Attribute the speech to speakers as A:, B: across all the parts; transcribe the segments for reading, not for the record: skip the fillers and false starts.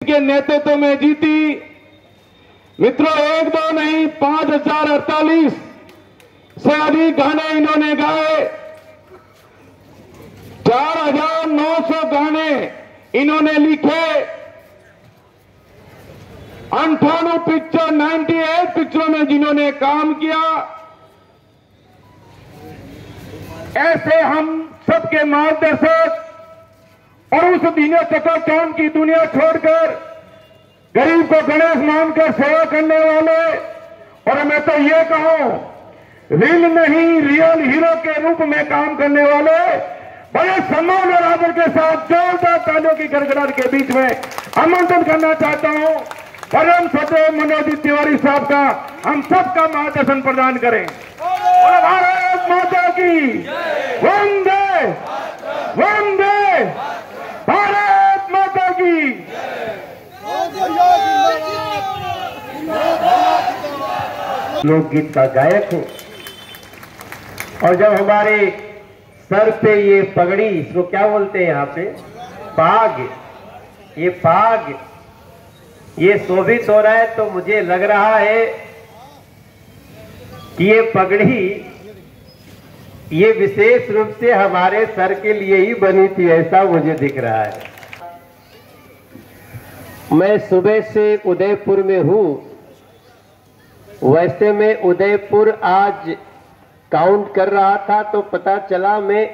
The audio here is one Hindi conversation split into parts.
A: के नेतृत्व में जीती। मित्रों, एक दो नहीं 5048 से अधिक गाने इन्होंने गाए। 4900 गाने इन्होंने लिखे। 98 पिक्चर 98 पिक्चरों में जिन्होंने काम किया। ऐसे हम सबके मार्गदर्शक और उस दीने चकाचौंध की दुनिया छोड़कर गरीब को गणेश मानकर सेवा करने वाले, और मैं तो ये कहूं रील नहीं रियल हीरो के रूप में काम करने वाले, बड़े सम्मान और आदर के साथ जोरदार तालियों की गड़गड़ाहट के बीच में आमंत्रण करना चाहता हूं परम सदैव मनोज तिवारी साहब का हम सबका मार्गदर्शन प्रदान करें। और भारत माता की वंदे वंदे, भारत माता की।
B: लोकगीत का गायक हूं, और जब हमारे सर पे ये पगड़ी, इसको क्या बोलते हैं यहाँ पे, पाग, ये पाग ये शोभित हो रहा है, तो मुझे लग रहा है कि ये पगड़ी ये विशेष रूप से हमारे सर के लिए ही बनी थी, ऐसा मुझे दिख रहा है। मैं सुबह से उदयपुर में हूं। वैसे मैं उदयपुर आज काउंट कर रहा था तो पता चला मैं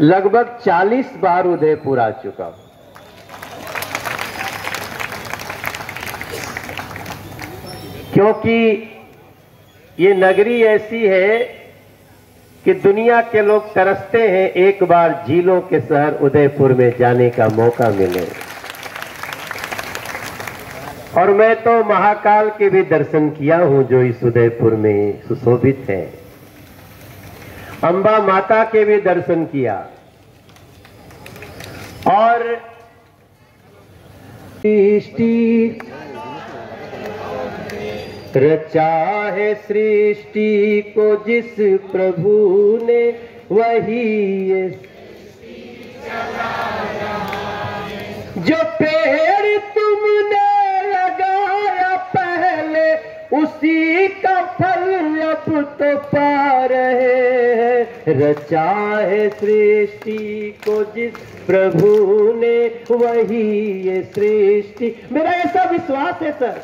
B: लगभग 40 बार उदयपुर आ चुका हूं। क्योंकि ये नगरी ऐसी है कि दुनिया के लोग तरसते हैं एक बार झीलों के शहर उदयपुर में जाने का मौका मिले। और मैं तो महाकाल के भी दर्शन किया हूं जो इस उदयपुर में सुशोभित है। अंबा माता के भी दर्शन किया। और सृष्टि रचा है सृष्टि को जिस प्रभु ने, वही ये जो पेड़ तुमने लगाया पहले, उसी का फल अब तो पा रहे हैं। रचा है सृष्टि को जिस प्रभु ने, वही ये सृष्टि। मेरा ऐसा विश्वास है सर,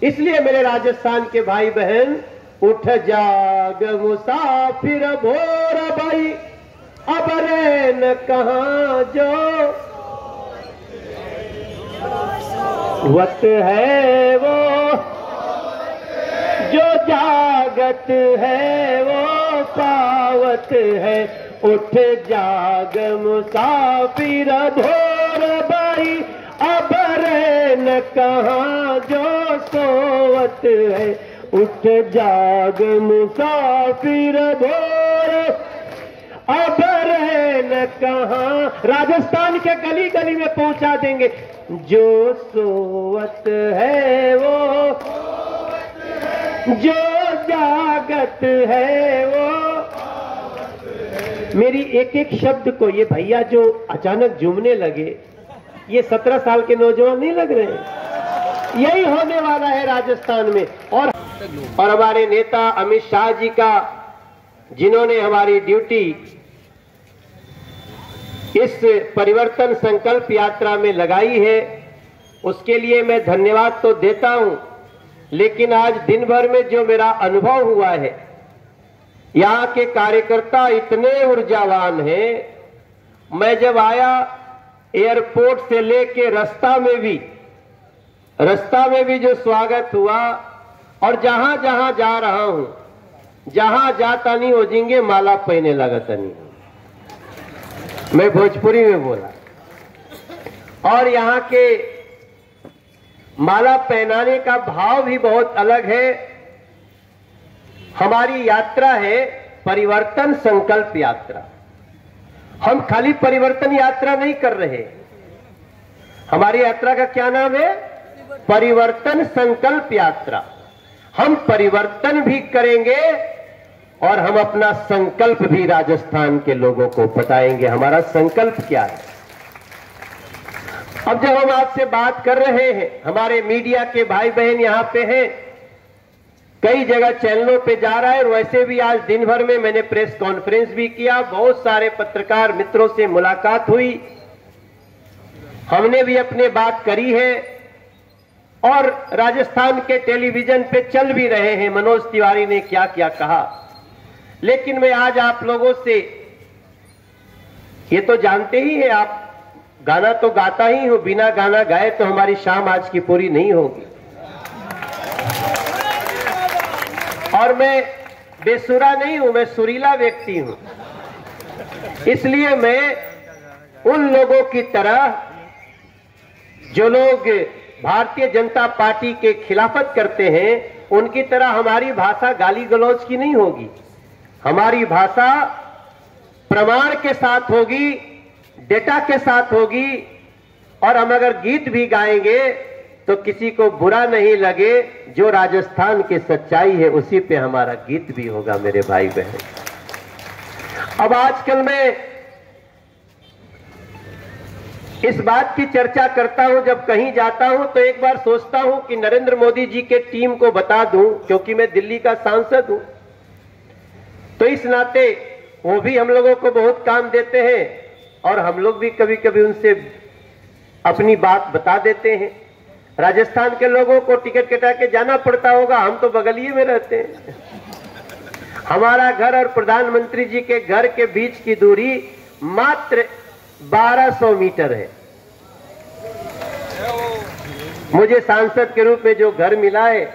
B: इसलिए मेरे राजस्थान के भाई बहन, उठ जाग मुसाफिर भोर भाई, अब रैन कहाँ जो वत है वो, जो जागत है वो पावत है। उठ जाग मुसाफिर भोर भाई, अब रैन कहाँ जो सोवत है। उठ जाग मुसाफिर भोर, अब रैन कहाँ। राजस्थान के गली गली में पहुंचा देंगे। जो सोवत है वो, जो जागत है वो। मेरी एक एक शब्द को ये भैया जो अचानक झूमने लगे, ये 17 साल के नौजवान नहीं लग रहे। यही होने वाला है राजस्थान में। और हमारे नेता अमित शाह जी का, जिन्होंने हमारी ड्यूटी इस परिवर्तन संकल्प यात्रा में लगाई है, उसके लिए मैं धन्यवाद तो देता हूं। लेकिन आज दिन भर में जो मेरा अनुभव हुआ है, यहाँ के कार्यकर्ता इतने ऊर्जावान हैं। मैं जब आया एयरपोर्ट से लेके रास्ता में भी जो स्वागत हुआ, और जहां जहां जा रहा हूं, जहां जाता नहीं हो जिंगे माला पहने लगता नहीं। मैं भोजपुरी में बोला। और यहाँ के माला पहनाने का भाव भी बहुत अलग है। हमारी यात्रा है परिवर्तन संकल्प यात्रा। हम खाली परिवर्तन यात्रा नहीं कर रहे। हमारी यात्रा का क्या नाम है? परिवर्तन संकल्प यात्रा। हम परिवर्तन भी करेंगे और हम अपना संकल्प भी राजस्थान के लोगों को बताएंगे। हमारा संकल्प क्या है? अब जब हम आपसे बात कर रहे हैं, हमारे मीडिया के भाई बहन यहां पे हैं, कई जगह चैनलों पे जा रहा है, और वैसे भी आज दिन भर में मैंने प्रेस कॉन्फ्रेंस भी किया, बहुत सारे पत्रकार मित्रों से मुलाकात हुई, हमने भी अपने बात करी है, और राजस्थान के टेलीविजन पे चल भी रहे हैं मनोज तिवारी ने क्या क्या कहा। लेकिन मैं आज आप लोगों से, ये तो जानते ही हैं आप, गाना तो गाता ही हूं, बिना गाना गाए तो हमारी शाम आज की पूरी नहीं होगी। और मैं बेसुरा नहीं हूं, मैं सुरीला व्यक्ति हूं। इसलिए मैं उन लोगों की तरह, जो लोग भारतीय जनता पार्टी के खिलाफत करते हैं, उनकी तरह हमारी भाषा गाली गलौज की नहीं होगी। हमारी भाषा प्रमाण के साथ होगी, डेटा के साथ होगी, और हम अगर गीत भी गाएंगे तो किसी को बुरा नहीं लगे, जो राजस्थान की सच्चाई है उसी पे हमारा गीत भी होगा मेरे भाई बहन। अब आजकल मैं इस बात की चर्चा करता हूं, जब कहीं जाता हूं तो एक बार सोचता हूं कि नरेंद्र मोदी जी के टीम को बता दूं, क्योंकि मैं दिल्ली का सांसद हूं, तो इस नाते वो भी हम लोगों को बहुत काम देते हैं, और हम लोग भी कभी कभी उनसे अपनी बात बता देते हैं। राजस्थान के लोगों को टिकट कटा के जाना पड़ता होगा, हम तो बगलिए में रहते हैं। हमारा घर और प्रधानमंत्री जी के घर के बीच की दूरी मात्र 1200 मीटर है। मुझे सांसद के रूप में जो घर मिला है,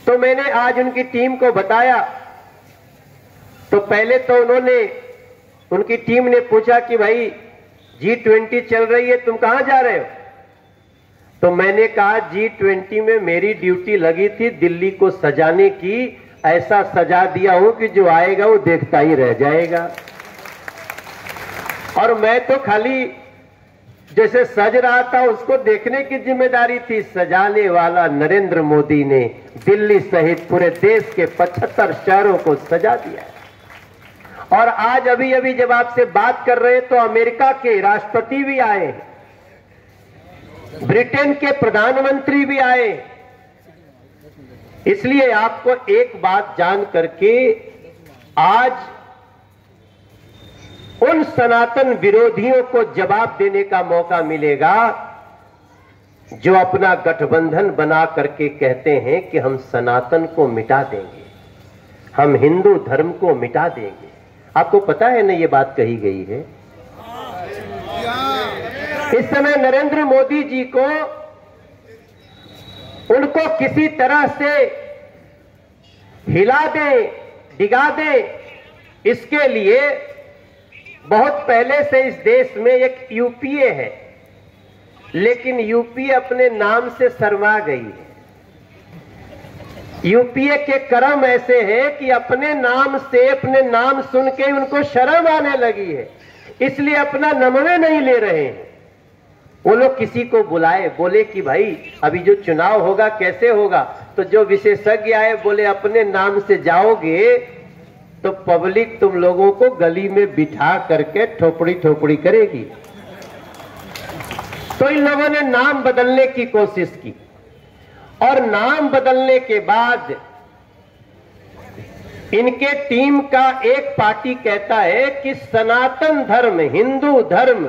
B: तो मैंने आज उनकी टीम को बताया, तो पहले तो उनकी टीम ने पूछा कि भाई G20 चल रही है, तुम कहां जा रहे हो? तो मैंने कहा G20 में मेरी ड्यूटी लगी थी दिल्ली को सजाने की, ऐसा सजा दिया हूं कि जो आएगा वो देखता ही रह जाएगा। और मैं तो खाली जैसे सज रहा था उसको देखने की जिम्मेदारी थी, सजाने वाला नरेंद्र मोदी ने दिल्ली सहित पूरे देश के 75 शहरों को सजा दिया है। और आज अभी अभी जब आपसे बात कर रहे हैं तो अमेरिका के राष्ट्रपति भी आए, ब्रिटेन के प्रधानमंत्री भी आए। इसलिए आपको एक बात जान करके आज उन सनातन विरोधियों को जवाब देने का मौका मिलेगा, जो अपना गठबंधन बना करके कहते हैं कि हम सनातन को मिटा देंगे, हम हिंदू धर्म को मिटा देंगे। आपको पता है ना ये बात कही गई है। इस समय नरेंद्र मोदी जी को, उनको किसी तरह से हिला दे, डिगा दे, इसके लिए बहुत पहले से इस देश में एक यूपीए है, लेकिन यूपीए अपने नाम से शर्मा गई है। यूपीए के कर्म ऐसे हैं कि अपने नाम से, अपने नाम सुन के उनको शर्म आने लगी है, इसलिए अपना नमवे नहीं ले रहे हैं। वो लोग किसी को बुलाए, बोले कि भाई अभी जो चुनाव होगा कैसे होगा, तो जो विशेषज्ञ आए बोले अपने नाम से जाओगे तो पब्लिक तुम लोगों को गली में बिठा करके ठोपड़ी ठोपड़ी करेगी। तो इन लोगों ने नाम बदलने की कोशिश की, और नाम बदलने के बाद इनके टीम का एक पार्टी कहता है कि सनातन धर्म, हिंदू धर्म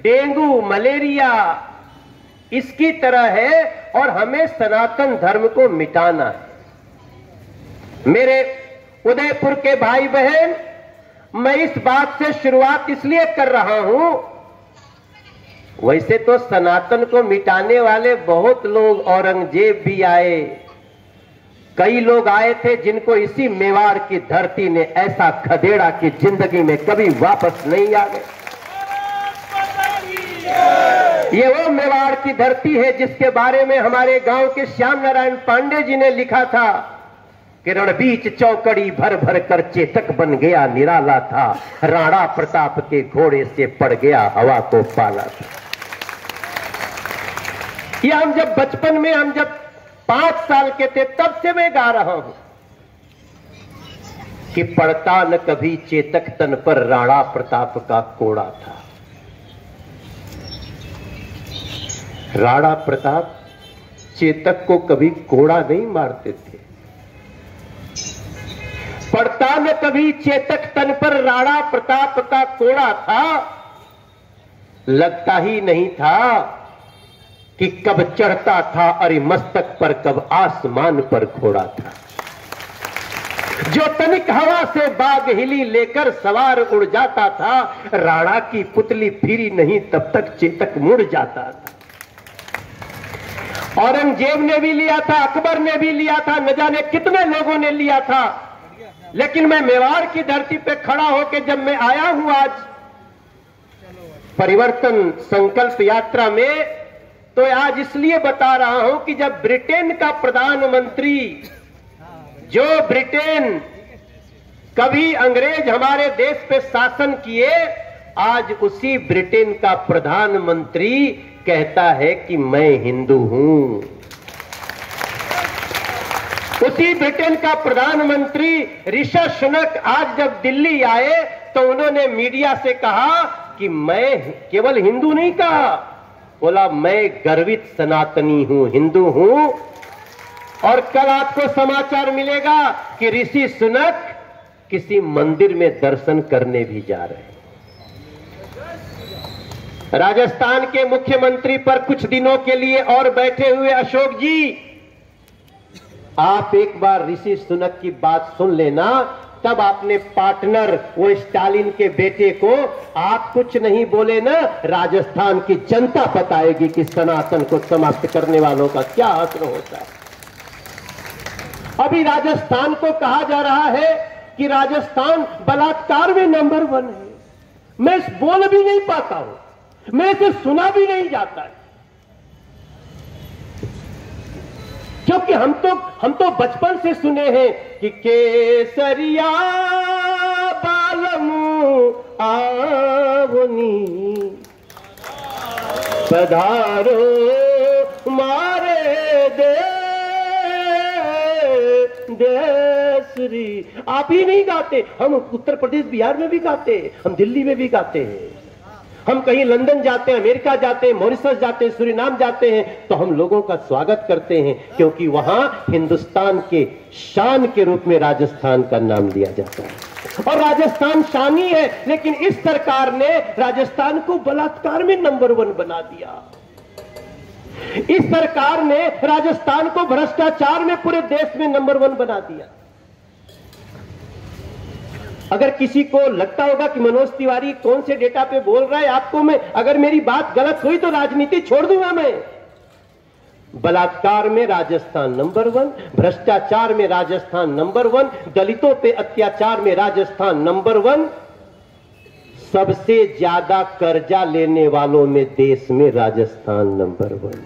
B: डेंगू मलेरिया इसकी तरह है और हमें सनातन धर्म को मिटाना है। मेरे उदयपुर के भाई बहन, मैं इस बात से शुरुआत इसलिए कर रहा हूं, वैसे तो सनातन को मिटाने वाले बहुत लोग, औरंगजेब भी आए, कई लोग आए थे जिनको इसी मेवाड़ की धरती ने ऐसा खदेड़ा कि जिंदगी में कभी वापस नहीं आ गए। ये वो मेवाड़ की धरती है जिसके बारे में हमारे गांव के श्याम नारायण पांडे जी ने लिखा था कि रणबीच चौकड़ी भर भर कर चेतक बन गया निराला था, राणा प्रताप के घोड़े से पड़ गया हवा को पाला था। ये हम जब बचपन में, हम जब 5 साल के थे तब से मैं गा रहा हूं कि पड़ता न कभी चेतक तन पर राणा प्रताप का कोड़ा था। राणा प्रताप चेतक को कभी कोड़ा नहीं मारते थे। पड़ता न कभी चेतक तन पर राणा प्रताप का कोड़ा था, लगता ही नहीं था कि कब चढ़ता था अरे मस्तक पर, कब आसमान पर घोड़ा था। जो तनिक हवा से बाग हिली लेकर सवार उड़ जाता था, राणा की पुतली फिरी नहीं तब तक चेतक मुड़ जाता था। औरंगजेब ने भी लिया था, अकबर ने भी लिया था, न जाने कितने लोगों ने लिया था, लेकिन मैं मेवाड़ की धरती पे खड़ा होकर जब मैं आया हूं आज परिवर्तन संकल्प यात्रा में, तो आज इसलिए बता रहा हूं कि जब ब्रिटेन का प्रधानमंत्री, जो ब्रिटेन कभी अंग्रेज हमारे देश पे शासन किए, आज उसी ब्रिटेन का प्रधानमंत्री कहता है कि मैं हिंदू हूं। उसी ब्रिटेन का प्रधानमंत्री ऋषि सुनक आज जब दिल्ली आए तो उन्होंने मीडिया से कहा कि मैं केवल हिंदू नहीं कहा, बोला मैं गर्वित सनातनी हूं, हिंदू हूं। और कल आपको समाचार मिलेगा कि ऋषि सुनक किसी मंदिर में दर्शन करने भी जा रहे हैं। राजस्थान के मुख्यमंत्री पर कुछ दिनों के लिए और बैठे हुए अशोक जी, आप एक बार ऋषि सुनक की बात सुन लेना, तब आपने पार्टनर वो स्टालिन के बेटे को आप कुछ नहीं बोले ना, राजस्थान की जनता बताएगी कि सनातन को समाप्त करने वालों का क्या असर होता है। अभी राजस्थान को कहा जा रहा है कि राजस्थान बलात्कार में नंबर 1 है। मैं बोल भी नहीं पाता हूं, मैं इसे सुना भी नहीं जाता है, क्योंकि हम तो बचपन से सुने हैं कि केसरिया बालमु आवनी पधारो मारे देसरी। आप ही नहीं गाते, हम उत्तर प्रदेश बिहार में भी गाते हैं, हम दिल्ली में भी गाते हैं, हम कहीं लंदन जाते हैं, अमेरिका जाते हैं, मॉरिशस जाते हैं, सूरीनाम जाते हैं, तो हम लोगों का स्वागत करते हैं, क्योंकि वहां हिंदुस्तान के शान के रूप में राजस्थान का नाम लिया जाता है। और राजस्थान शानी है, लेकिन इस सरकार ने राजस्थान को बलात्कार में नंबर 1 बना दिया। इस सरकार ने राजस्थान को भ्रष्टाचार में पूरे देश में नंबर 1 बना दिया। अगर किसी को लगता होगा कि मनोज तिवारी कौन से डेटा पे बोल रहा है, आपको मैं, अगर मेरी बात गलत हुई तो राजनीति छोड़ दूंगा मैं। बलात्कार में राजस्थान नंबर 1, भ्रष्टाचार में राजस्थान नंबर 1, दलितों पे अत्याचार में राजस्थान नंबर 1, सबसे ज्यादा कर्जा लेने वालों में देश में राजस्थान नंबर 1।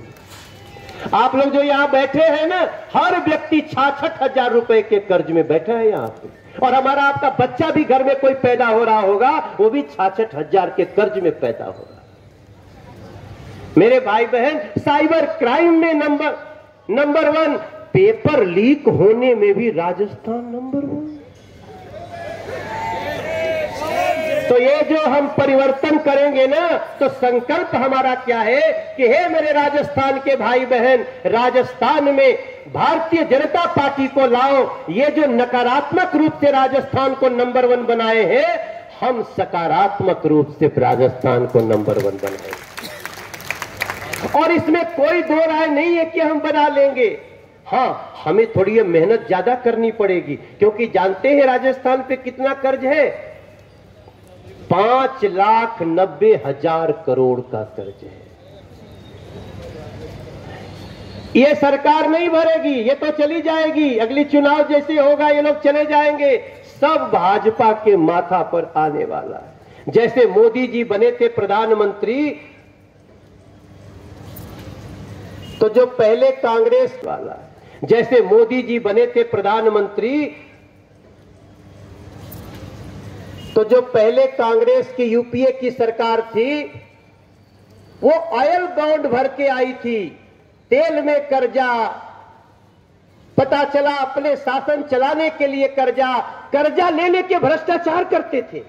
B: आप लोग जो यहां बैठे हैं ना, हर व्यक्ति 66,000 रुपए के कर्ज में बैठा है यहां पे, और हमारा आपका बच्चा भी घर में कोई पैदा हो रहा होगा, वो भी 66,000 के कर्ज में पैदा होगा। मेरे भाई बहन, साइबर क्राइम में नंबर 1, पेपर लीक होने में भी राजस्थान नंबर 1। तो ये जो हम परिवर्तन करेंगे ना, तो संकल्प हमारा क्या है कि हे मेरे राजस्थान के भाई बहन, राजस्थान में भारतीय जनता पार्टी को लाओ। ये जो नकारात्मक रूप से राजस्थान को नंबर 1 बनाए हैं, हम सकारात्मक रूप से राजस्थान को नंबर 1 बनाएंगे। और इसमें कोई दो राय नहीं है कि हम बना लेंगे। हाँ, हमें थोड़ी ये मेहनत ज्यादा करनी पड़ेगी, क्योंकि जानते हैं राजस्थान पे कितना कर्ज है, 5,90,000 करोड़ का कर्ज है। ये सरकार नहीं भरेगी, ये तो चली जाएगी, अगली चुनाव जैसे होगा ये लोग चले जाएंगे, सब भाजपा के माथा पर आने वाला है। जैसे मोदी जी बने थे प्रधानमंत्री, तो जो पहले कांग्रेस वाला, जैसे मोदी जी बने थे प्रधानमंत्री, तो जो पहले कांग्रेस की यूपीए की सरकार थी, वो ऑयल बॉन्ड भर के आई थी, तेल में कर्जा, पता चला अपने शासन चलाने के लिए कर्जा लेने के भ्रष्टाचार करते थे।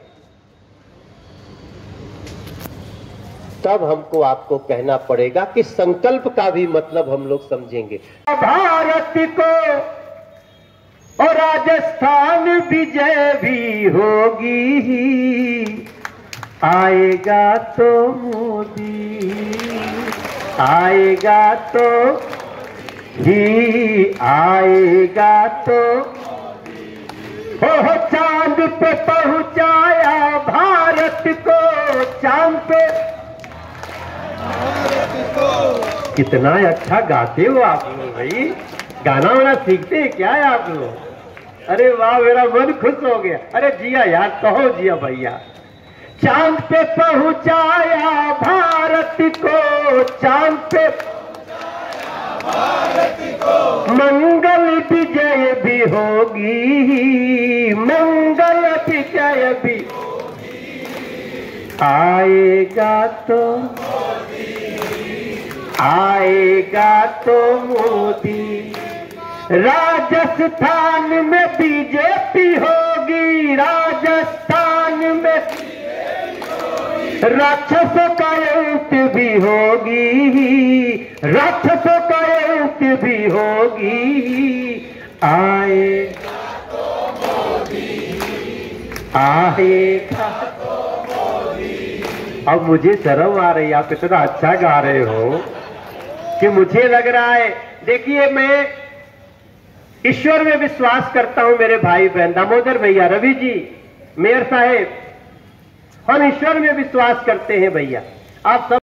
B: तब हमको आपको कहना पड़ेगा कि संकल्प का भी मतलब हम लोग समझेंगे।
A: भारत को और राजस्थान विजय भी होगी, आएगा तो मोदी, आएगा तो ही आएगा तो हो चांद पे पहुंचाया भारत को, चांद पे। कितना अच्छा गाते हो आप लोग भाई, गाना वाना सीखते हैं क्या है आप लोग? अरे वाह, मेरा मन खुश हो गया। अरे जिया यार, कहो जिया भैया। चांद पे पहुंचाया भारत को, चांद पे मंगल विजय भी होगी, मंगल विजय भी आएगा तो, आएगा तो मोदी। राजस्थान में बीजेपी होगी, राजस्थान में राक्षसों का अंत भी होगी, राक्षसों का अंत भी होगी, आएगा तो मोदी, आएगा तो मोदी। अब मुझे शर्म आ रही है, आप इतना अच्छा गा रहे हो कि मुझे लग रहा है। देखिए, मैं ईश्वर में विश्वास करता हूं मेरे भाई बहन, दामोदर भैया, रवि जी, मेयर साहेब, हम ईश्वर में विश्वास करते हैं भैया। आप सब